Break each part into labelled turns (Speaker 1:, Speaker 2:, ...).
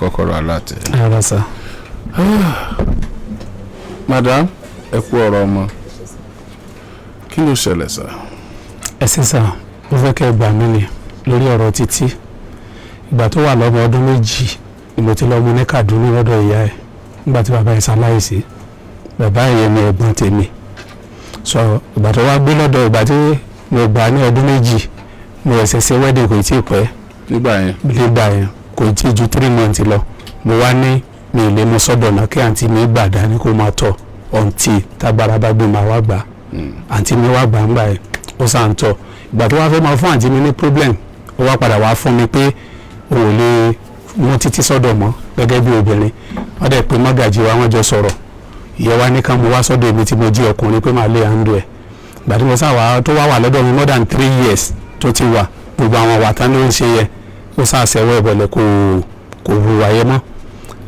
Speaker 1: kọ́kọ́rọ́ aláàtẹ.
Speaker 2: Ara sà.
Speaker 1: Madam, ẹ kú ọ̀rọ̀ ọmọ. Kí ló ṣẹlẹ̀ sà?
Speaker 2: Ẹ sì sà, mo fẹ́ kẹ́ gbà mí ni lórí ọ̀rọ̀ Títí. Ìgbà tó wà lọ́mọ ọdún 2 ni mo ti lọ mú ní Kaduna lọ́dọ̀ ìyá ẹ̀ nígbà tí bàbá ẹ̀ ṣaláìsí. Bàbá yẹn ni ẹ̀gbọ́n tèmi. So ìgbà tó wá gbé lọ́dọ̀ ìgbà tí mo gbà ní ọdún 2 mo ẹ̀sẹ̀ ṣe wedding kò tí ì pẹ́.
Speaker 1: Nígbà yẹn kò tí ju 3 months lọ. Mo wá ní mi ì lè mú sọ́dọ̀ náà kí àǹtí mi gbà dání kó máa tọ̀ ọ̀ǹtì tágbára bá gbé máa wá gbà. Àǹtí mi wá gbà ń gbà ẹ̀ ó sàn tọ̀. Ìgbà tó wá fẹ́ máa fún àǹtí mi ní problem ó wá padà wá fún mi pé òun ò lè mú Títí sọ́dọ̀ mọ́ gẹ́gẹ́ bí obìnrin. Wọ́n dẹ̀ pé mọ́gàjì wa wọ́n jọ sọ̀rọ̀. Ìyẹn wá ní ká mo wá sọ́dọ̀ èmi tí mo jí ọkùnrin pé máa lè handle ẹ̀. Ìgbà tí mo sáwà tó wá wà lọ́dọ̀ mi more than 3 years tó ti wà gbogbo àwọn wàtá ló ń ṣe yẹ ó sàṣẹwọ́ ìbọ̀lẹ̀ kò hùwà yẹ mọ́.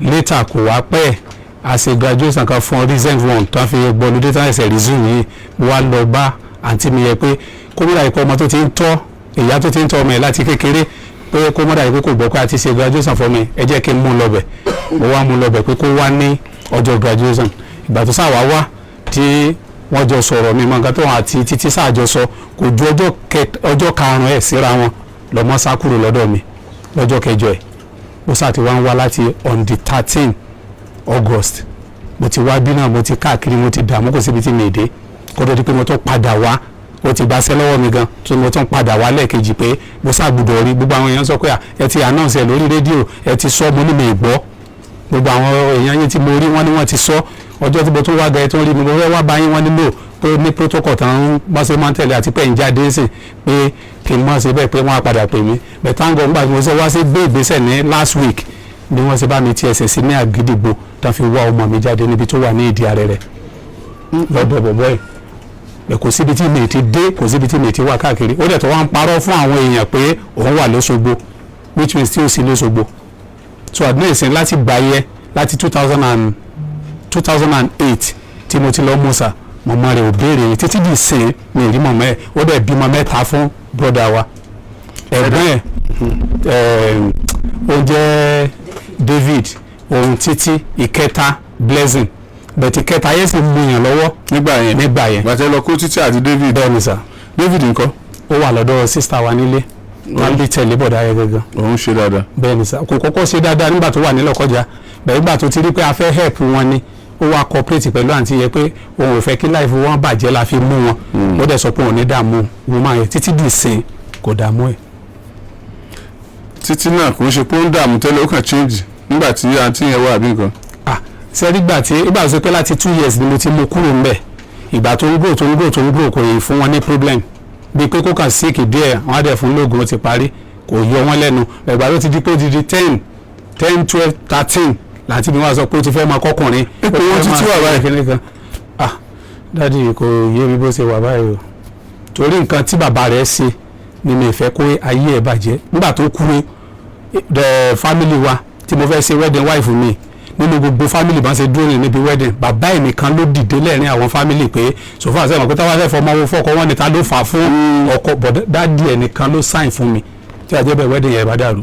Speaker 1: Later kò wá pẹ́ a ṣe graduation kan fún recent one tó fi gbọ́dọ̀ dé tán ẹsẹ̀ resume yìí mo wá lọ bá àǹtí mi yẹ pé kó mọ́ra ìpọ́ ọmọ tó ti ń tọ́ ìyá tó ti ń tọ́ ọmọ ẹ̀ láti kékeré pé kó mọ́ra ìpé kò gbọ́ pé a ti ṣe graduation fún mi ẹ jẹ́ kí n mú lọ́bẹ̀ mo wá mú lọ́bẹ̀ pé kó wá ní ọjọ́ graduation. Ìgbà tó sáà wá tí wọ́n jọ sọ̀rọ̀ mi mọ́ nǹkan tó wọn àti Títí sáà jọ sọ kò ju ọjọ́ 5 ẹ̀ síra wọn lọ́mọ sá kúrò lọ́dọ̀ mi lọ́jọ́ kẹjọ ẹ̀ ó sáà ti wá ń wá láti on the 13 August mo ti wá bí náà mo ti káàkiri mo ti dààmú kò síbi tí mi dé kó tó di pé mo tún padà wá ó ti gbaṣẹ́ lọ́wọ́ mi gan tó mo tún padà wá lẹ́ẹ̀kejì pé mo ṣàgbùdọ̀ rí gbogbo àwọn èèyàn sọ pé ẹ ti announce ẹ lórí rédíò ẹ ti sọ mo ní mi gbọ́ gbogbo àwọn èèyàn yín tí mo rí wọ́n ní wọ́n ti sọ ọjọ́ tí mo tún wá ga ẹ tó ń rí mi mo fẹ́ wá bá yín wọ́n nílò pé ní protocol tán bá ṣe máa ń tẹ̀lé àti pé ń jáde sí pé kí n má ṣe bẹ́ẹ̀ pé wọ́n á padà pè mí bẹ̀tàǹgọ̀ nígbà tí mo ṣe wá sí gbé ìgbésẹ̀ ní last week bí wọ́n ṣe bá mi ti ẹsẹ̀ sí ní Àgídìgbò tán fi wá ọmọ mi jáde níbi tó wà ní ìdí ààrẹ rẹ̀ lọ́dọ̀ bọ̀bọ̀ ẹ̀ kò síbi tí mi ti dé kò síbi tí mi ti wá káàkiri ó dẹ̀ tó wá ń parọ́ fún àwọn èèyàn pé òun wà lóṣogbo which means tí ó sì lóṣogbo so àdúrà ìsìn láti gbà yẹ láti 2008 tí mo ti lọ mọ́sà mọ̀mọ́ rẹ̀ ò béèrè títí di ìsìn mi ì rí mọ̀mọ́ ẹ̀ ó dẹ̀ bímọ 3 fún brọ́dà wa ẹ̀gbọ́n ẹ̀ ó jẹ́ David òun Títí ìkẹta Blessing bẹ̀tì kẹta yẹn sì mú yàn lọ́wọ́ nígbà yẹn. bàtẹ́ lọ kó Títí àti David.
Speaker 2: bẹ́ẹ̀ ni sà.
Speaker 1: David ńkọ́.
Speaker 2: ó wà lọ́dọ̀ sísá wa nílé wọ́n bí tẹ̀lé bọ̀dá yẹn gangan.
Speaker 1: òun ṣe dáadáa.
Speaker 2: bẹ́ẹ̀ ni sà kò kọ́kọ́ ṣe dáadáa nígbà tó wà nílẹ̀ kọjá bẹ́ẹ̀ nígbà tó ti rí pé a fẹ́ help wọn ni ó wá cooperate pẹ̀lú àǹtí yẹn pé òun ò fẹ́ kí life wọn bàjẹ́ la fi mú wọn ó dẹ̀ sọ pé òun ní dààmú wọn máa yẹ títí dì sìn kò dààmú ẹ̀.
Speaker 1: Títí náà kò ń ṣe pé ó ń dààmú tẹ́lẹ̀ ó kàn change nígbà tí àǹtí yẹn wà bí nǹkan.
Speaker 2: sẹ́rí gbà tí ìgbà tó pé láti 2 years ni mo ti mú kúrò ń bẹ̀ ìgbà tó ń gbò kò yẹ fún wọn ní problem bí pé kó kàn síìkì díẹ̀ wọ́n á dẹ̀ fún lóògùn ó ti parí kò yọ wọ́n lẹ́nu ìgbà tó ti di pé ó ti di 10, 12, 13 láti bí wọ́n sọ pé ó ti fẹ́ máa kọ́kùnrin.
Speaker 1: ipò wọn Títí wà báyìí
Speaker 2: kíní kan dádì kò yé mi bó ṣe wà báyìí o torí nǹkan tí bàbá rẹ̀ ṣe ni mi fẹ́ kó ayé ẹ̀ bàjẹ́ nígbà tó kúrò the family wa tí mo fẹ́ ṣe wedding wife mi nínú gbogbo family bá ṣe dúró níbi wedding bàbá ẹ̀ nìkan ló dìde lẹ́rìn àwọn family pé sọfún àṣẹ ìmọ̀ pé táwọn afẹ́ fọmọ owó fọkọ wọn níta ló fà fún ọkọ bọ̀dá dádì ẹ̀ nìkan ló sign fún mi tí a jẹ́ bẹ́ẹ̀ wedding yẹn bá dàrú.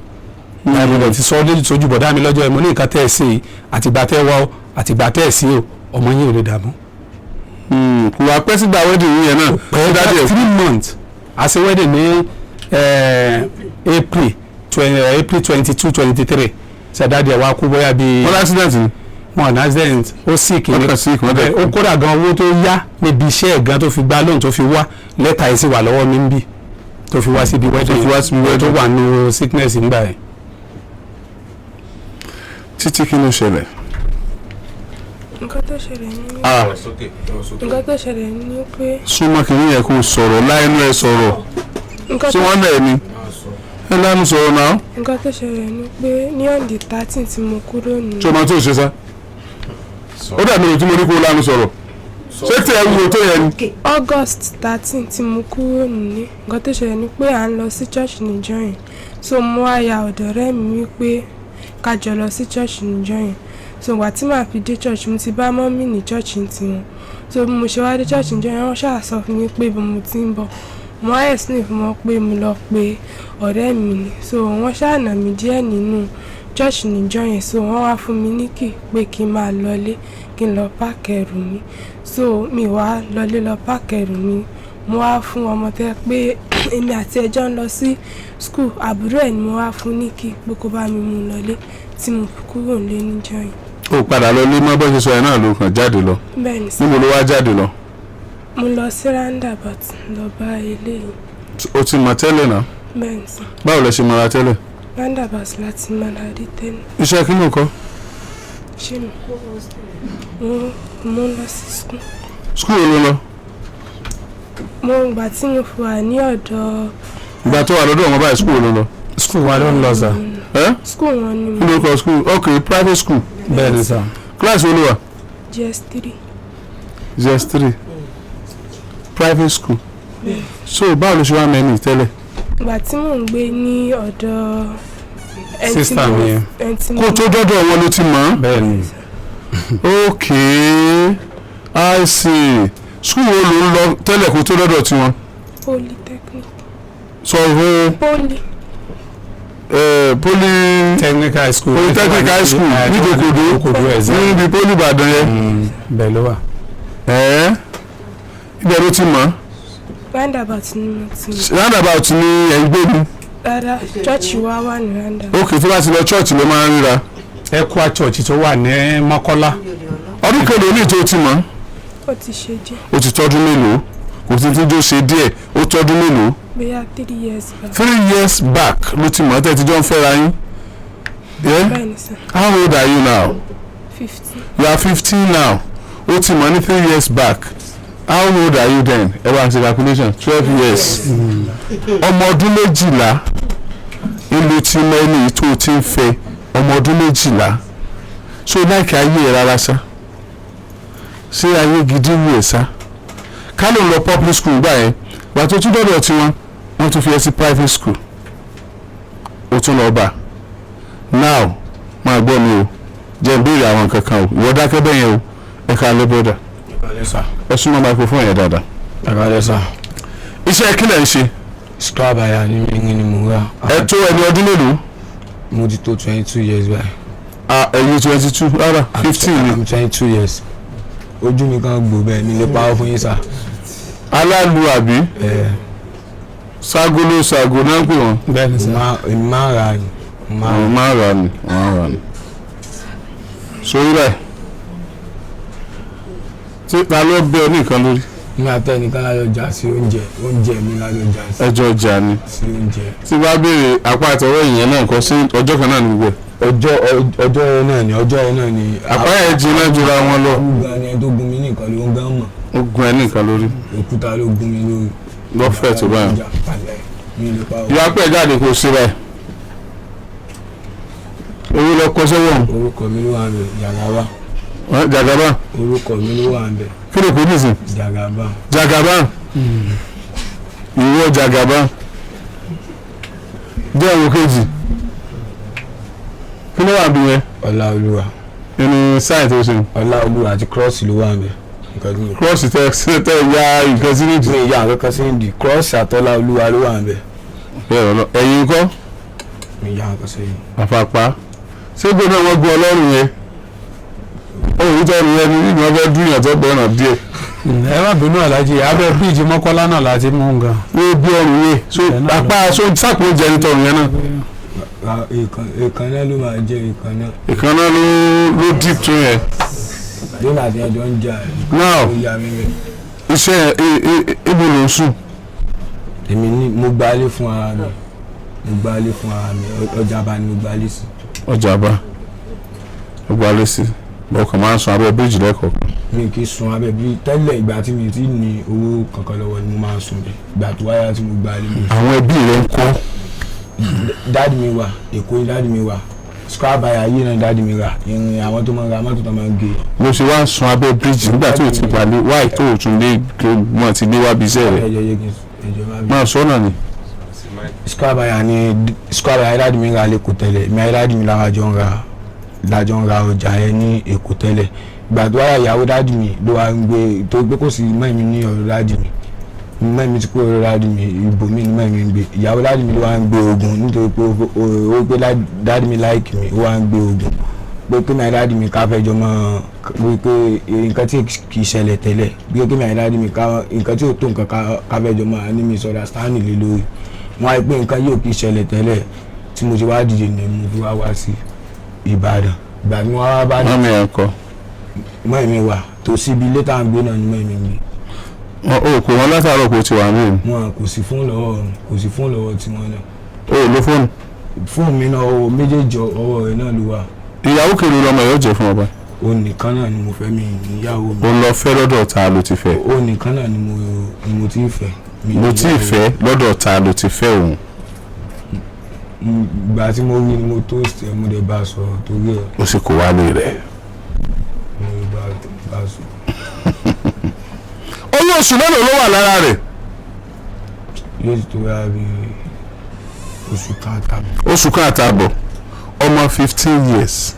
Speaker 2: ìyá ti sọ lójú sojú bọ̀dá mi lọ́jọ́ ẹ̀ mo ní nǹkan tẹ́ ẹ̀ sí àtìgbà tẹ́ wá o àtìgbà tẹ́ ẹ̀ sí o ọmọ yín ò lè dààmú.
Speaker 1: kò wá pẹ́ sígbà wedding yẹn náà.
Speaker 2: pẹ̀lú 3 months a ṣe wedding ní April 22, 23 sẹdáàdì ẹ wá kú bóyá bíi.
Speaker 1: wọ́n accident ni.
Speaker 2: wọ́n accident ó sick ni
Speaker 1: ó
Speaker 2: kódà gan owó tó yá níbi iṣẹ́ ẹ̀ gan tó fi gbá lóhùn tó fi wá lẹ́tà yìí sì wà lọ́wọ́ mi ń bì tó fi wá síbi wedding tó wà ní sickness ńgbà yẹn.
Speaker 1: Títí kí ló ṣẹlẹ̀.
Speaker 3: nǹkan tó ṣẹlẹ̀ ní pé.
Speaker 1: súnmọ́ kìíní yẹn kò sọ̀rọ̀ láìnú ẹ sọ̀rọ̀ tí wọ́n lẹ̀ ni ẹ lánàá sọ̀rọ̀ náà.
Speaker 3: nǹkan tó ṣẹlẹ̀ ni pé ní on the 13 tí mo kúrò ní.
Speaker 1: tí o máa tó ṣe sá ó dàbí èyí tí mo ní kó lánàá sọ̀rọ̀ ṣé tí ẹ wúwo tó yẹ ni.
Speaker 3: August 13 tí mo kúrò ní nǹkan tó ṣẹlẹ̀ ni pé à ń lọ sí church níjọ́ yẹn so mo wá ya ọ̀dọ̀ ọ̀rẹ́ mi wípé ká jọ lọ sí church níjọ́ yẹn so ìgbà tí màá fi dé church mo ti bá mọ́mì ní church tiwọn so bí mo ṣe wá dé church níjọ́ yẹn wọ́n ṣáà sọ fún mi pé bí mo ti ń bọ̀ mo á explain fún wọn pé mo lọ pé ọ̀rẹ́ mi ni so wọ́n ṣáà nà mí díẹ̀ nínú church níjọ́ yẹn so wọ́n wá fún mi ní key pé kí n máa lọlé kí n lọ páàkì ẹrù mi so mi wá lọlé lọ páàkì ẹrù mi mo wá fún ọmọ tẹ́ pé èmi àti ẹjọ́ ń lọ sí school àbúrò ẹ̀ ni mo wá fún ní key pé kó bá mi mú lọlé tí mo fi kúrò nílé níjọ́ yẹn.
Speaker 2: ó padà lọ lé mọ́ bó ṣe sọ ẹ̀ náà ló kàn jáde lọ.
Speaker 3: bẹ́ẹ̀ ni sir.
Speaker 2: níbo ló wá jáde lọ.
Speaker 3: mo lọ sí roundabout lọ bá eléyìí.
Speaker 2: o ti mọ̀ tẹ́lẹ̀ náà.
Speaker 3: bẹ́ẹ̀ ni sir.
Speaker 2: báwo lẹ ṣe mọ̀ra tẹ́lẹ̀.
Speaker 3: roundabout láti máa rí tẹ́lẹ̀.
Speaker 2: iṣẹ́ kí ló kọ́.
Speaker 3: ṣé mi mo ń lọ sí school.
Speaker 2: school wo ló lọ.
Speaker 3: mo gbà tí mo fi wà ní ọ̀dọ̀.
Speaker 2: ìgbà tó wà lọ́dọ̀ wọn báyìí school wo ló lọ.
Speaker 1: school wa ló ń lọ sà.
Speaker 3: school wọn ni mo.
Speaker 2: kí ló kọ school ok private school.
Speaker 1: bẹ́ẹ̀ ni sà.
Speaker 2: class wo ló wà.
Speaker 3: GS3.
Speaker 2: GS3 private school. so báwo ló ṣe wá mẹ́ni tẹ́lẹ̀.
Speaker 3: ìgbà tí mò ń gbé ní ọ̀dọ̀
Speaker 1: Sister mi yẹn.
Speaker 2: kó tó dọ́dọ̀ wọn ló ti mọ̀.
Speaker 1: bẹ́ẹ̀ ni.
Speaker 2: ok I see school wo ló ń lọ tẹ́lẹ̀ kó tó dọ́dọ̀ tiwọn.
Speaker 3: Polytechnic.
Speaker 2: sọ fún
Speaker 1: technical school.
Speaker 2: polytechnical school ní Ìkòkòdó níbi poli Ìbàdàn yẹn.
Speaker 1: bẹ́ẹ̀ ló wà.
Speaker 2: ibẹ̀ ló ti mọ̀.
Speaker 3: roundabout ni mo ti mọ̀.
Speaker 2: roundabout ni ẹ̀ ń gbé mi.
Speaker 3: rárá church wa wà ní roundabout.
Speaker 2: ok tí wọ́n ti lọ church ló máa ń ríra.
Speaker 1: Equa church tó wà ní Mọ́kọ́lá.
Speaker 2: ọdún kẹlẹ́ ní tó ti mọ̀.
Speaker 3: ó ti ṣe díẹ̀.
Speaker 2: ó ti tọ́dún mélòó kò tí tó ṣe díẹ̀ ó tọ́dún mélòó.
Speaker 3: bóyá 3 years back.
Speaker 2: 3 years back ló ti mọ̀ tẹ́ ti jọ ń fẹ́ra yín.
Speaker 3: bẹ́ẹ̀ ni sir.
Speaker 2: how old are you now.
Speaker 3: 15.
Speaker 2: you are 15 now. ó ti mọ̀ ní 3 years back. how old are you then. ẹ bá ń ṣe calculation 12 years. ọmọ ọdún méjìlá ìlú tí mẹ́ni tó ti ń fẹ́ ọmọ ọdún méjìlá. so láìka ayé ẹ rárá sá. ṣé ayé gidi wù ẹ́ sá. ká ló ń lọ public school gbà yẹn wà tó tún dọ́dọ̀ tiwọn wọ́n tún fi ẹ sí private school. ó tún lọ bá now máa gbọ́ mi o jẹ́ ń béèrè àwọn nǹkan kan o ìwọ dákẹ́ bẹ́ẹ̀ yẹn o ẹ ká lé bọ́dà ẹ súnmọ́ microphone yẹn dáadáa.
Speaker 4: àkàlẹ́ sà.
Speaker 2: iṣẹ́ kí lẹ̀ ń ṣe.
Speaker 4: scrap aya ni mi ni mo rà.
Speaker 2: ẹ tó ẹni ọdún mélòó.
Speaker 4: mo ti tó 22 years báyìí.
Speaker 2: ẹ̀yin 22 rárá 15 ni.
Speaker 4: I'm 22 years. ojú mi kan gbò bẹ́ẹ̀ mi lè parọ́ fún yín sà.
Speaker 2: alálu àbí. ságolo ṣàgò náà ń pè wọ́n.
Speaker 1: bẹ́ẹ̀ ni sà.
Speaker 4: èmi máa ń ra ni.
Speaker 2: máa rà ni. sórí rẹ̀ tí ta ló bẹ ọ ní nǹkan lórí.
Speaker 4: mi àtẹnìkan lájọ jà sí oúnjẹ mi lájọ jà sí.
Speaker 2: ẹjọ́ ọjà ni.
Speaker 4: sí oúnjẹ.
Speaker 2: tí bá béèrè apá àtọwọ́ ìyẹn náà kọ sí ọjọ́ kan náà ní gbogbo ẹ̀.
Speaker 4: ọjọ́ náà ni.
Speaker 2: àpá ẹ̀ jiná jura wọn lọ.
Speaker 4: ọgbà ni ẹni tó gun mi nìkan ló ń gán mọ̀.
Speaker 2: ó gun ẹ ní nǹkan lórí.
Speaker 4: òkúta ló gun mi lórí.
Speaker 2: lọ́fẹ̀ẹ́ tó báyìí.
Speaker 4: mi lè pa
Speaker 2: ìyá pẹ̀ jáde kò sí báyìí. owó lọ kọ sẹ́wọ̀n.
Speaker 4: orúkọ mi ló wà ń bẹ̀ Jagaba.
Speaker 2: Jagaba.
Speaker 4: orúkọ mi ló wà ń bẹ̀
Speaker 2: kí ló kó nísìn.
Speaker 4: Jagaba.
Speaker 2: Jagaba. ìwọ Jagaba. jẹ́ ìwọ kejì. kí ló wà bí yẹn.
Speaker 4: Ọláolúwa.
Speaker 2: inú sáì tó ṣe.
Speaker 4: Ọláolúwa àti cross ló wà ń bẹ̀.
Speaker 2: cross tẹ ya nǹkan sí nídìí.
Speaker 4: mi ìyá nǹkan sí nídìí cross àtọ́láolúwa ló wà ń bẹ̀.
Speaker 2: bẹ́ẹ̀ ọ̀nà ẹ̀yin kọ́.
Speaker 4: mi ìyá nǹkan sí yìí.
Speaker 2: àfàpá ṣé gbọ́dọ̀ wọ́n gbọ́ ọlọ́run yẹn. òun tó rìn yẹn ní ìgbà fẹ́ dún ìyàtọ̀ bẹ́ẹ̀ náà díẹ̀.
Speaker 1: ẹ má bínú alájí abẹ́ bíríìjì Mọ́kọ́lá náà láti mú un gan.
Speaker 2: wọ́n bí ọrùn yẹn so apá so sápò jẹni tọrùn yẹn náà.
Speaker 4: ìkànnà ló máa jẹ ìkànnà.
Speaker 2: ìkànnà ló deep tó yẹn.
Speaker 4: lónà àti ẹjọ́ ń jà
Speaker 2: now iṣẹ́ ibo ló ń sùn.
Speaker 4: èmi ní mo gbálé fún ara mi ọjà bá ní mo gbálé sí.
Speaker 2: ọjà bá ó gbálé sí ọkàn máa ń sun abẹ́ bíríìjì lẹ́kọ̀ọ́.
Speaker 4: mi kì í sun abẹ́ bíríìjì tẹ́lẹ̀ ìgbà tí mi ti ní owó kankan lọ́wọ́ ni mo máa ń sun bẹ́ẹ̀ ìgbà tó wáyà tí mo gbálé mi.
Speaker 2: àwọn ẹbí rẹ ń kọ́.
Speaker 4: dáàdì mi wà Èkó ni dáàdì mi wà scrap aya yìí náà dáàdì mi rà ìrìn àwọn tó máa ń ra mọ́tò tó máa ń gé.
Speaker 2: mo ṣe wá ń sun abẹ́ bíríìjì nígbà tó o ti balẹ̀ wáì tó o tún lé mọ́ ti lé wábi iṣẹ́ rẹ̀ máa sọ náà ni.
Speaker 4: scrap aya dáàdì mi rà lẹ́kọ̀ọ́ tẹ́lẹ̀ mi ayé dáàdì mi lájọ ń ra ọjà ẹ ní Èkó tẹ́lẹ̀ ìgbà tó wáyà ìyàwó dáàdì mi ló wá ń gbé tó gbé kò sí mọ́ mi ní ọ̀rọ̀ dáàdì mi mẹ́mi tí kúrò dáàdì mi ibòmí ni mẹ́mi ń gbé ìyàwó dáàdì mi ló wá ń gbé Ògùn nítorí pé ó gbé dáàdì mi láìkì mi ó wá ń gbé Ògùn pé kí mi dáàdì mi ká fẹjọ́ mọ́ pé nǹkan tí kì í ṣẹlẹ̀ tẹ́lẹ̀ bí kí mi dáàdì mi ká nǹkan tí ò tó nǹkan ká fẹjọ́ mọ́ ní mi sọ̀rọ̀ stanley lé lórí wọ́n á pé nǹkan yóò kì í ṣẹlẹ̀ tẹ́lẹ̀ tí mo ti wá dìde ní mo fi wá sí Ìbàdàn ìgbà mi wá bá
Speaker 5: mọ́mí ẹ̀ kọ́
Speaker 4: mẹ́mi wà tó síbi ilé tá à ń gbé náà ni mẹ́mi gbé.
Speaker 5: o kò wọn látàárọ̀ kò ti wà mí.
Speaker 4: wọn kò sí fóònù lọ́wọ́ tí wọ́n náà.
Speaker 5: o lo fóònù.
Speaker 4: fóònù mi náà ọwọ́ méjèèjì ọwọ́ rẹ̀ náà ló wà.
Speaker 5: ìyàwó kiri lọmọ yóò jẹ fún ọba.
Speaker 4: o nìkan náà ni mo fẹ́ mi ìyàwó mi.
Speaker 5: o lọ fẹ́ lọ́dọ̀ ta ló ti fẹ́.
Speaker 4: o nìkan náà ni mo ti fẹ́.
Speaker 5: mo ti fẹ́ lọ́dọ̀ ta ló ti fẹ́ òun.
Speaker 4: ìgbà tí mo rí ni mo tó ṣe mo dẹ̀ bá a sọ̀rọ̀ torí ẹ̀.
Speaker 5: o sì kó wálé rẹ̀.
Speaker 4: mo bá a sọ̀rọ̀.
Speaker 5: oyún oṣù mélòó ló wà lára rẹ̀.
Speaker 4: yóò ti tó yára bí oṣù kan àtààbọ̀.
Speaker 5: oṣù kan àtààbọ̀ ọmọ 15 years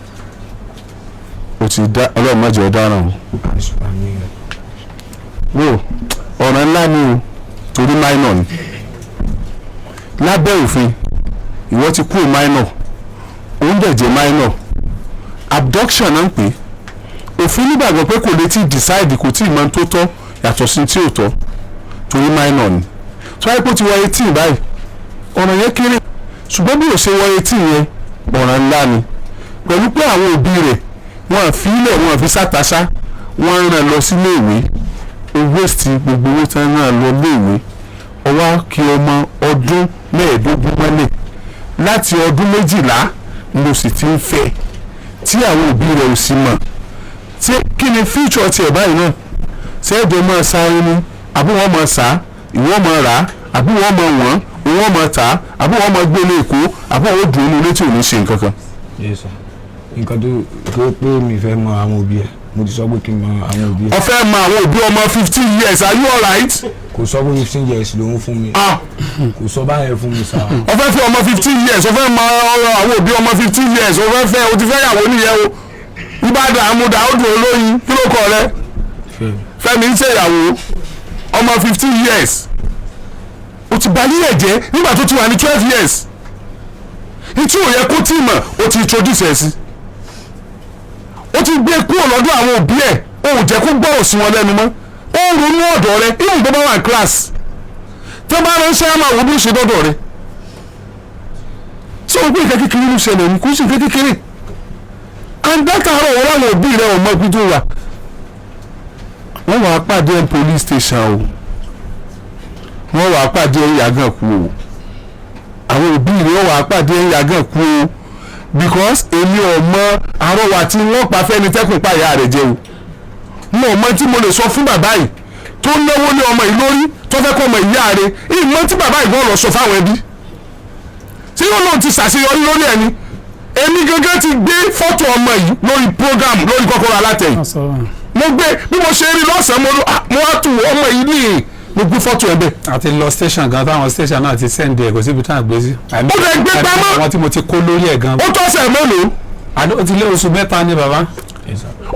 Speaker 5: o ti dá ọlọ́run má jẹ́ ọ̀daràn o. wo ọ̀ràn ńlá ni o torí minor ni lábẹ́ òfin ìwọ ti kú minor òun dẹ̀ jẹ́ minor abduction náà ń pè òfin nígbàgbọ́ pé kò lè ti decide kò tí ì mọ tó tọ́ yàtọ̀ sí tí ò tọ́ torí minor ni tó wáyé pé ó ti wọ 18 báyìí ọ̀ràn yẹn kéré ṣùgbọ́n bí ò ṣe wọ 18 yẹn ọ̀ràn ńlá ni pẹ̀lú pé àwọn òbí rẹ̀ wọ́n fi ilẹ̀ wọ́n fi sátàṣá wọ́n rán lọ sílé ìwé owó sí gbogbo owó tí wọ́n rán lọ lé ìwé ọwọ́ kí ọmọ ọdún 15 mọ́lẹ̀ láti ọdún 12 ló sì ti ń fẹ́ tí àwọn òbí rẹ̀ ò sì mọ̀ tí kí ni future tiẹ̀ báyìí náà sẹ́ẹ̀dọ̀ máa sáré ní àbí wọ́n máa sá ìwọ́n máa rà àbí wọ́n máa wọ́n ìwọ́n máa tà àbí wọ́n máa gbé ilé èkó àbí wọ́n dùn ún létí òní ṣe nǹkan kan.
Speaker 4: nǹkan tó pé mi fẹ́ mọ àwọn òbí ẹ̀ mo ti sọ pé kí n mọ àwọn òbí ẹ̀.
Speaker 5: ó fẹ́ mọ àwọn òbí ọmọ 15 years are you alright.
Speaker 4: kò sọ pé 15 years lòun fún mi. kò sọ báyẹn fún mi sá.
Speaker 5: ó fẹ́ fẹ́ ọmọ 15 years ó fẹ́ mọ àwọn òbí ọmọ 15 years ó fẹ́ fẹ́ o ti fẹ́ yàwó nìyẹn o ìbàdàn àmúdà ó dùn olóyin kí ló kọ rẹ Fẹ́mi ń ṣèyàwó ọmọ 15 years o ti balí ẹ̀ jẹ́ nígbà tó ti wà ní 12 years ìtú ò yẹ kó tí mọ̀ o ti introduce ẹ̀ sí o ti gbé kúrò lọ́dọ̀ àwọn òbí ẹ̀ o ò jẹ́ kó gbọ́ òsì wọn lẹ́nu mọ́ ó ń ronú ọ̀dọ̀ rẹ even tó bá wà ní class tó bá ránṣẹ́ àmọ́ àwọn òbí ṣe dọ́dọ̀ rẹ sọ pé ìkẹ́ kékeré ló ṣẹlẹ̀ ní kó sì ìkẹ́ kékeré àǹdátàrọ̀ wọn láwọn òbí rẹ ò mọ ibi tó wà wọ́n wàá pàdé ẹ̀ police station o wọ́n wàá pàdé ẹ̀ yàgàn kú o àwọn òbí rẹ̀ wọ́n wàá pàdé ẹ̀ yàgàn kú o because èmi ọmọ àrọwà tí wọ́n pa fẹ́ni tẹ́kùn pa ìyá rẹ̀ jẹ́ o mo mọ tí mo lè sọ fún bàbá yìí tó náwó lé ọmọ yìí lórí tó fẹ́ kọ́ ọmọ ìyá rẹ̀ ìmọ̀ tí bàbá yìí gbọ́ lọ sọ fáwọn ẹbí tí yóò lóun ti ṣàṣeyọrí lórí ẹni èmi gángan ti gbé fọ́tò ọmọ yìí lórí program lórí Kọ́kọ́rọ́ Alátẹ̀yìn mo gbé bí mo ṣe rí lọ́sàn-án mo wá tù ọmọ yìí ní mo gbé fọ́tò ẹ̀ bẹ́ẹ̀.
Speaker 2: àti lọ station gan táwọn station náà ti sẹ́ndì ẹ̀ kò síbi tí wọ́n gbé sí.
Speaker 5: ó lè gbé pamọ́.
Speaker 2: àwọn tí mo ti kó lórí ẹ̀ gan.
Speaker 5: ó tọ́sẹ̀ mélòó.
Speaker 2: ó ti lé oṣù mẹ́ta ní bàbá.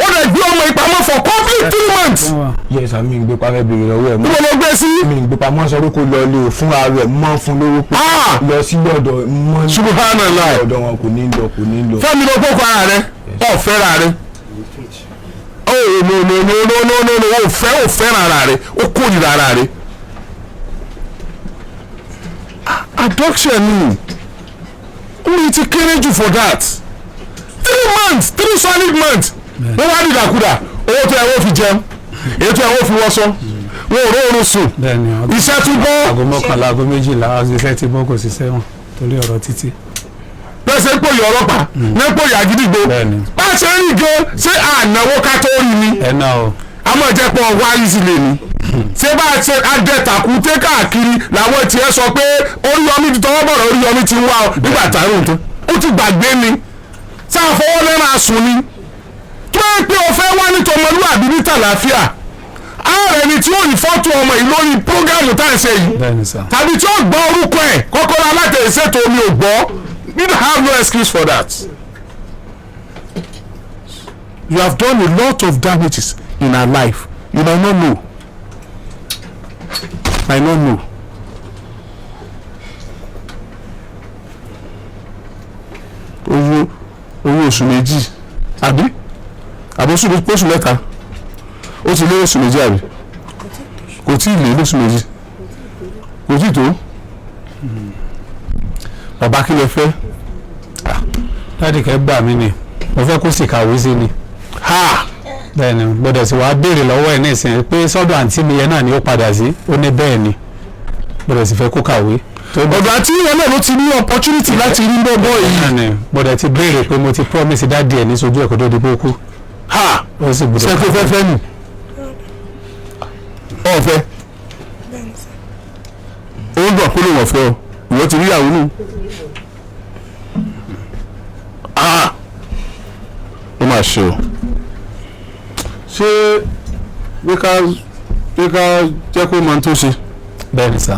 Speaker 5: ó lè gbé ọmọ ìpamọ́ for complete 3 months.
Speaker 4: yes mi ń gbé pamọ́ bèrè lọ́wọ́ ẹ̀ mọ́.
Speaker 5: níbo ló gbé sí.
Speaker 4: mi ń gbé pamọ́ sọ pé kò lọ lé o fúnra rẹ̀ mọ́ fún lówó pé lọ sí lọ́dọ̀ mọ́
Speaker 5: Subhanallah.
Speaker 4: ọ̀dọ̀ wọn kò ní lọ.
Speaker 5: Fẹ́mi ló kókó ara rẹ̀ ọ̀fẹ́ra rẹ̀ no o fẹ́ràn ara rẹ̀ o kórìíra ara rẹ̀ adoption ni o ti kéré jù for that 3 months 3 solid months wọ́n wá dìdàkudà owó tó yẹ wọ́n fi jẹun èyí tó yẹ wọ́n fi wọ́sọ wọ́n ò róorun sùn iṣẹ́ tún bọ́.
Speaker 2: aago mọ́kànlá aago méjìlá iṣẹ́ ti bọ́ kò sí sẹ́wọ̀n torí ọ̀rọ̀ títí.
Speaker 5: pẹ̀sẹ̀ pòyì ọlọ́pàá ní pòyì àgídìgbò bá a ṣe ń rí gan ṣé ànáwó ká tó rí ni.
Speaker 2: ẹ náà o.
Speaker 5: àmọ́ ìjẹ́pọ̀ wá ìsìlẹ̀ ni ṣé bá a ṣe adẹ́tàkùté káàkiri làwọn tiẹ̀ sọ pé Oríyọmí ti tọwọ́ bọ̀rọ̀ Oríyọmí ti wá ọ nígbà táwọn tó ó ti gbàgbé ni sáà fọwọ́ lẹ́nu àsùn ni tó yẹ pé o fẹ́ wá nítorí ọmọlúwàbí ní tàlàáfíà ààrẹ ni tí ó rí fọ́tò ọmọ yìí lórí prógámù tá à ń ṣe yìí tàbí tí ó gbọ́ orúkọ ẹ̀ Kọ́kọ́rọ́ Alátẹ̀yìn ṣètò omi ò gbọ́ you don't have no excuse for that. You have done a lot of damages in her life you might not know. might not know. owó oṣù méjì àbí àbóṣù mẹ́ta ó ti lé oṣù méjì àbí kò tí ì lé lóṣù méjì kò tí ì tó bàbá kí lè fẹ́.
Speaker 2: láti kẹ́ gbà mí ni mo fẹ́ kó sì kàwé sí ni. bẹ́ẹ̀ ni gbọ́dọ̀ sì wàá béèrè lọ́wọ́ ẹ̀ ní ìsìn pé sọ́dọ̀ àǹtí mi yẹn náà ni ó padà sí ó ní bẹ́ẹ̀ ni gbọ́dọ̀ sì fẹ́ kó kàwé.
Speaker 5: ọ̀dọ̀ àti ìyẹn náà ló ti ní opportunity láti rí bọ́ọ̀bọ́ yìí.
Speaker 2: gbọ́dọ̀ ti béèrè pé mo ti promise dáàdì ẹ̀ ní sojú ẹ̀kọ́ tó di pé ó kú. ó sì gbọ́dọ̀
Speaker 5: sẹ́kọ̀ fẹ́fẹ́ nù ọ̀fẹ́ ó ń dọ̀ kó lè wọ̀ fẹ́ ọ ìwọ ti rí ìyàwó nù. ó mà ṣe o ṣé bí ká jẹ́ kó máa tó ṣe.
Speaker 2: bẹ́ẹ̀ ni sá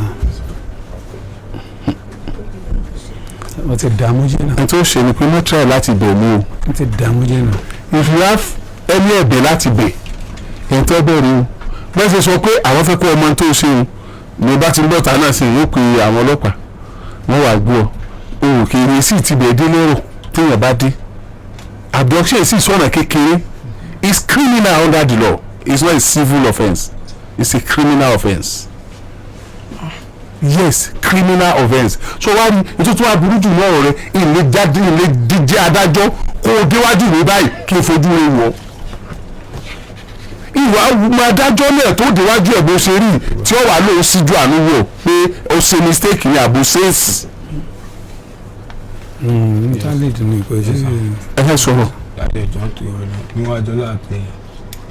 Speaker 2: mo ti dààmú jìnnà.
Speaker 5: n tó ṣe ni pé mo try láti bẹ̀ mí o.
Speaker 2: mo ti dààmú jìnnà.
Speaker 5: if you have any ẹ̀bẹ̀ láti bẹ̀ ẹ̀ tó bẹ̀rẹ̀ o bẹ́ẹ̀ ṣe sọ pé àwọn fẹ́ kó ọmọ tó ṣe o mo bá ti ń bọ̀tà náà sí yóò pe àwọn ọlọ́pàá wọ́n wàá gbọ́ ọ òkèèrè sì ti bẹ̀ dé lérò téèyàn bá dé abduction sì sọ̀nà kékeré is criminal under the law it's not a civil offence it's a criminal offence yes criminal offence so wá ní ìtútù aburú jù náà rẹ ilé jáde ilé díjẹ adájọ́ kó o déwájú mi báyìí kí n fojú rẹ wọ ìwà adájọ́ náà tó déwájú ẹ̀ bó ṣe rí tí ó wà lóun síjú àánú wò pé ó ṣe mistake ní àbò ṣéèsì. ẹ fẹ́ sọ̀rọ̀.
Speaker 4: láti ẹjọ́ tó yọ lọ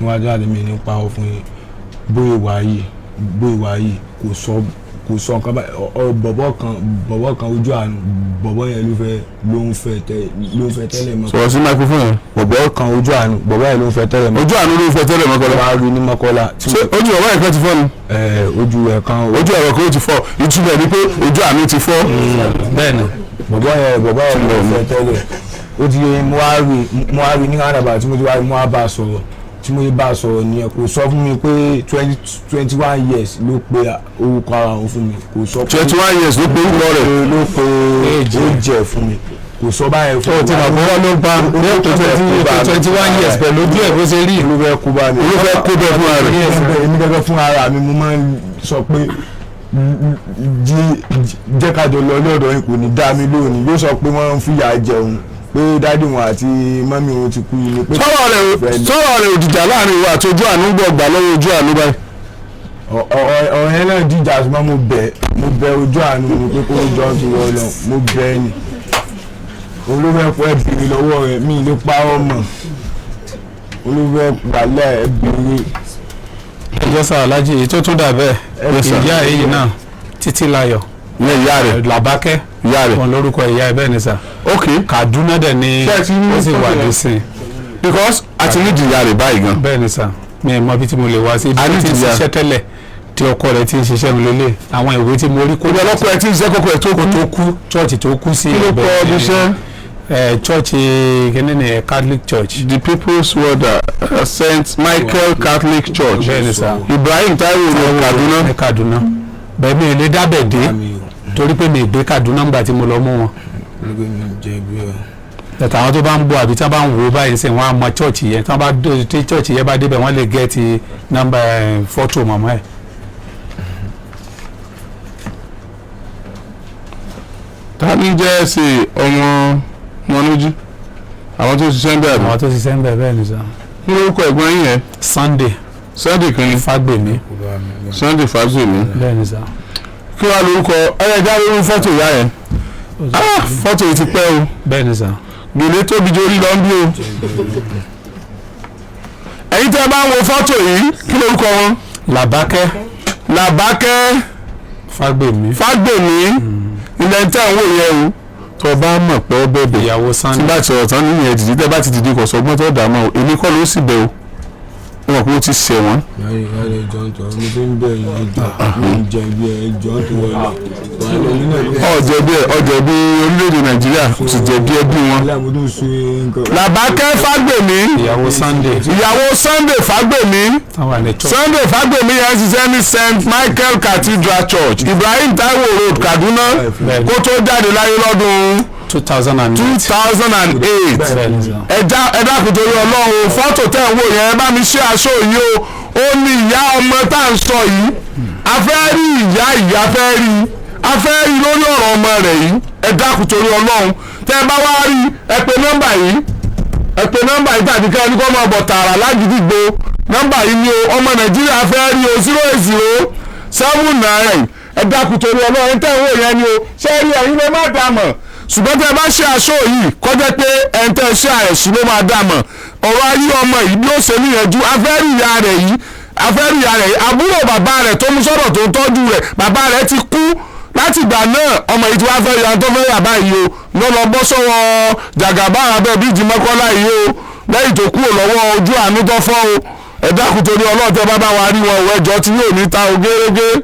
Speaker 4: níwájú àti mi nípa òfin bóyá yìí kò sọ nǹkan báyìí bọ̀bọ̀ kan ojú àánú bọ̀bọ̀ yẹn ló ń fẹ́ tẹ́lẹ̀ mọ́.
Speaker 5: sọ̀rọ̀ sí microphone yẹn.
Speaker 4: bọ̀bọ̀ kan ojú àánú bọ̀bọ̀ yẹn ló ń fẹ́ tẹ́lẹ̀ mọ́.
Speaker 5: ojú àánú ló ń fẹ́ tẹ́lẹ̀ mọ́kọ́lá.
Speaker 4: wàá rí ní mọ́kọ́lá.
Speaker 5: ṣé ojú ọwọ́ ẹ̀kan ti fọ́ ni.
Speaker 4: ojú ẹ̀rọ
Speaker 5: kan ó ti fọ́ ìtumọ̀ ni pé ojú àánú ti fọ́.
Speaker 2: bẹ́ẹ̀ ni
Speaker 4: bọ̀bọ̀ yẹn ló ń fẹ́ tẹ́lẹ̀ ó ti yẹ mo wá rí ní kánàbà tí mo ti wá rí mo wá bá a sọ̀rọ̀ tí mo yẹ bá a sọ̀rọ̀ nìyẹn kò sọ fún mi pé 21 years ló pe orúkọ ara òun fún mi kò sọ pé
Speaker 5: 21 years ló pe orúkọ rẹ̀
Speaker 4: ló pe oúnjẹ fún mi kò sọ báyẹn fún mi.
Speaker 2: tí màá bọ́ ló bá ní ọ̀tọ̀ 21 years pẹ̀lú ojú ẹ̀ bó ṣe rí
Speaker 4: ló fẹ́ kó bá mi.
Speaker 5: ló fẹ́ kó bẹ́ẹ̀ fún ara rẹ̀.
Speaker 4: èmi gẹ́gẹ́ fún ara mi mo máa ń sọ pé jẹ́ ká jọ lọ lọ́dọ̀ yìí kò ní dá mi lónìí yóò sọ pé wọ́n ń fìyà jẹun pé dádì wọn àti mọ́mí wọn ti kú ni pé.
Speaker 5: sọ̀rọ̀ rẹ̀ òdìjà láàrin ìwà àti ojú àánú gbọ́ gbà lọ́wọ́ ojú àánú báyìí.
Speaker 4: ọ̀rọ̀ yẹn náà dìjà ṣùgbọ́n mo bẹ̀ ojú àánú mi pé kó jọ ti wọ lọ mo bẹ̀ ni olùfẹ́ ẹ̀bì mi lọ́wọ́ rẹ̀ mi ló pa ọmọ olùfẹ́ gbàlẹ́ ẹ̀bì mi.
Speaker 2: ẹjọ́ sọ alájí èyí tó tún dà bẹ́ẹ̀ ìyá èyí náà Títílayọ̀
Speaker 5: ní ìyá rẹ̀
Speaker 2: Làbákẹ́
Speaker 5: ìyá rẹ̀
Speaker 2: wọn lórúkọ ìyá ẹ bẹ́ẹ̀ ni sà.
Speaker 5: ok
Speaker 2: Kaduna dẹ̀ ni ó sì wà ní sìn.
Speaker 5: because a ti ní ìdíyà rẹ̀ báyìí gan.
Speaker 2: bẹ́ẹ̀ ni sà mi ò mọ bí tí mo lè wá sí ibi tí ń ṣiṣẹ́ tẹ́lẹ̀ tí ọkọ rẹ̀ ti ń ṣiṣẹ́ mi lélẹ̀ àwọn ìwé tí mo rí kó.
Speaker 5: ìgbà lọ́kọ̀ ẹ̀ tí ń ṣiṣẹ́ kókó ẹ̀ tó kú
Speaker 2: chọ́ọ̀chì tó kú sí
Speaker 5: kí ló kọ́ ọdún iṣẹ́.
Speaker 2: chọ́ọ̀chì kìíní ni Catholic Church.
Speaker 5: the People's Word St. Michael Catholic Church.
Speaker 2: bẹ́ẹ̀ ni sà.
Speaker 5: Ibrahim Taiwo ní
Speaker 2: Kaduna bẹ́ẹ̀ mi ò lè dábẹ̀ dé torí pé mi ì gbé Kaduna ńgbà tí mo lọ mú wọn. tẹ̀tà àwọn tó bá ń bọ̀ àbí tí wọ́n bá ń wò báyìí sẹ́yìn wọ́n á mọ chọ́ọ̀chì yẹn tí chọ́ọ̀chì yẹn bá débẹ̀ wọ́n lè gẹ́ẹ̀tì nọ́mbà fọ́tò màmá ẹ̀.
Speaker 5: ta ni jẹ́ ṣe ọmọ mọ́nújú àwọn tó ṣiṣẹ́ ń bẹ̀ àbí.
Speaker 2: àwọn tó ṣiṣẹ́ ń bẹ̀ bẹ́ẹ̀ ni sà.
Speaker 5: kí lórúkọ ẹ̀gbọ́n yín yẹn. Sunday kan ní
Speaker 2: Fágbèmí.
Speaker 5: Sunday Fágbèmí.
Speaker 2: bẹ́ẹ̀ ni sà.
Speaker 5: kí wàá lórúkọ ẹ̀yẹ́dá lórí fọ́tò ìyá yẹn. fọ́tò yìí ti pẹ́ o.
Speaker 2: bẹ́ẹ̀ ni sà.
Speaker 5: gbèlè tóbi jórí lọ ń bí o. ẹ̀yin tẹ́ ẹ bá ń wo fọ́tò yìí kí lórúkọ wọn. Làbákẹ́
Speaker 2: Fágbèmí.
Speaker 5: ilẹ̀ tẹ́ ń wò yẹn o tó o bá mọ̀ pé ọ bẹ̀bẹ̀
Speaker 2: ìyàwó Sunday.
Speaker 5: tí bá ti ọ̀tán nínú ẹ̀ dìde tẹ́ bá ti dìde kọ̀ sọ́gbọ́n tó dà mọ́ o èmi kọ́ ló sì bẹ̀ o wọn kò ti ṣẹ̀ wọ́n.
Speaker 4: yàrá ìjọ ń tọ́ mi tó ń bẹ̀ yín ẹjọ́ mi ń jẹ̀bi ẹjọ́ tó wọlé
Speaker 5: ọ̀jẹ̀bi orílẹ̀-èdè Nàìjíríà kò sì jẹ̀bi ẹbí wọn. Làbákẹ́ Fágbèmí
Speaker 2: ìyàwó
Speaker 5: Sunday Fágbèmí Sunday Fágbèmí yẹn ṣiṣẹ́ ní St Michael Cathedral Church Ibrahim Taiwo Road Kaduna kó tó jáde láyé lọ́dún 2008 ẹ dákun torí Ọlọ́run fọ́tò tẹ̀ ń wò yẹn ẹ bá mi ṣe aṣọ yìí o ó ní ìyá ọmọ tá à ń sọ yìí a fẹ́ rí ìyá fẹ́ rí lórí ọ̀rọ̀ ọmọ rẹ̀ yìí ẹ dákun torí Ọlọ́run tẹ́ ẹ bá wá rí ẹ pè nọ́mbà yìí tàbí kẹ́ ẹ ní kó máa bọ̀ tààrà lágídígbò nọ́mbà yìí ni o ọmọ Nàìjíríà fẹ́ rí o 08079 ẹ dákun torí Ọlọ́run tẹ́ ẹ wò yẹn ni o ṣé ẹ rí ẹ̀yin lè má dà mọ̀ ṣùgbọ́n tẹ́ ẹ bá ṣe aṣọ yìí kọjá pé ẹ̀ ń tẹ́ ṣe àrẹ̀sí ló máa dà mọ̀ ọ̀rọ̀ ayé ọmọ yìí bí ó ṣe níyànjú afẹ́rí ìyá rẹ̀ yìí àbúrò bàbá rẹ̀ tó mú sọ́dọ̀ tó ń tọ́jú rẹ̀ bàbá rẹ̀ ti kú láti ìgbà náà ọmọ yìí tí wàá fẹ́ yan tó fẹ́ yà báyìí o ló lọ bọ́ sọ́wọ́ jàgàbá abẹ́ bíjì mọ́kànlá yìí o lẹ́yìn tó kúrò lọ́wọ́ ojú àánú tó fọ́ o ẹ dákun torí ọlọ́ọ̀tẹ́ bá bá wa rí wọn òwe ẹjọ́ tí yóò ní ta o gẹ́gẹ́.